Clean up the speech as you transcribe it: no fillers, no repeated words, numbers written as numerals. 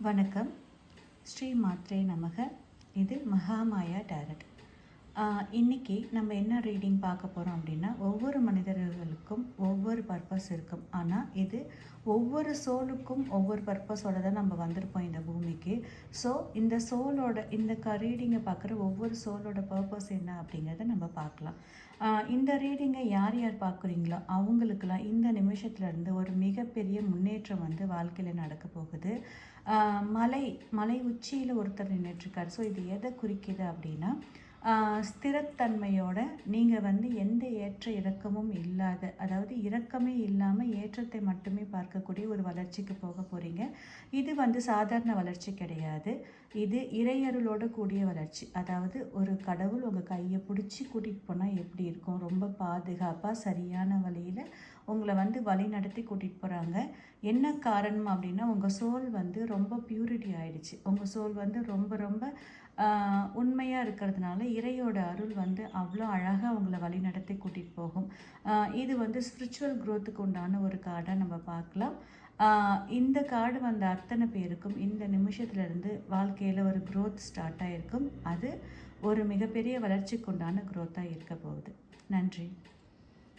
வணக்கம். ஸ்ரீ மாத்ரே நமக. இது மகாமாயா டேரட். இன்றைக்கி நம்ம என்ன ரீடிங் பார்க்க போகிறோம் அப்படின்னா, ஒவ்வொரு மனிதர்களுக்கும் ஒவ்வொரு பர்பஸ் இருக்கும். ஆனால் இது ஒவ்வொரு சோலுக்கும் ஒவ்வொரு பர்பஸோடு தான் நம்ம வந்திருப்போம் இந்த பூமிக்கு. ஸோ இந்த சோலோட இந்த ரீடிங்கை பார்க்குற ஒவ்வொரு சோலோட பர்பஸ் என்ன அப்படிங்கிறத நம்ம பார்க்கலாம். இந்த ரீடிங்கை யார் யார் பார்க்குறீங்களோ அவங்களுக்கெல்லாம் இந்த நிமிஷத்துலேருந்து ஒரு மிகப்பெரிய முன்னேற்றம் வந்து வாழ்க்கையில் நடக்க போகுது. மலை உச்சியில் ஒருத்தர் நின்றுட்டுருக்கார். ஸோ இது எதை குறிக்குது அப்படின்னா, ஸ்திரத்தன்மையோட நீங்கள் வந்து எந்த ஏற்ற இறக்கமும் இல்லாத, அதாவது இறக்கமே இல்லாமல் ஏற்றத்தை மட்டுமே பார்க்கக்கூடிய ஒரு வளர்ச்சிக்கு போக போகிறீங்க. இது வந்து சாதாரண வளர்ச்சி கிடையாது. இது இறையருளோட கூடிய வளர்ச்சி. அதாவது ஒரு கடவுள் உங்கள் கையை பிடிச்சி கூட்டிகிட்டு போனால் எப்படி இருக்கும், ரொம்ப பாதுகாப்பாக சரியான வழியில் உங்களை வந்து வழி நடத்தி கூட்டிகிட்டு போகிறாங்க. என்ன காரணம் அப்படின்னா, உங்கள் சோல் வந்து ரொம்ப பியூரிட்டி ஆகிடுச்சு. உங்கள் சோல் வந்து ரொம்ப ரொம்ப உண்மையாக இருக்கிறதுனால இறையோட அருள் வந்து அவ்வளோ அழகாக அவங்கள வழி நடத்தி கூட்டிகிட்டு போகும். இது வந்து ஸ்பிரிச்சுவல் க்ரோத்துக்கு உண்டான ஒரு கார்டாக நம்ம பார்க்கலாம். இந்த கார்டு வந்த அத்தனை பேருக்கும் இந்த நிமிஷத்துலேருந்து வாழ்க்கையில் ஒரு க்ரோத் ஸ்டார்ட் ஆகிருக்கும். அது ஒரு மிகப்பெரிய வளர்ச்சிக்கு உண்டான க்ரோத்தாக இருக்க போகுது. நன்றி.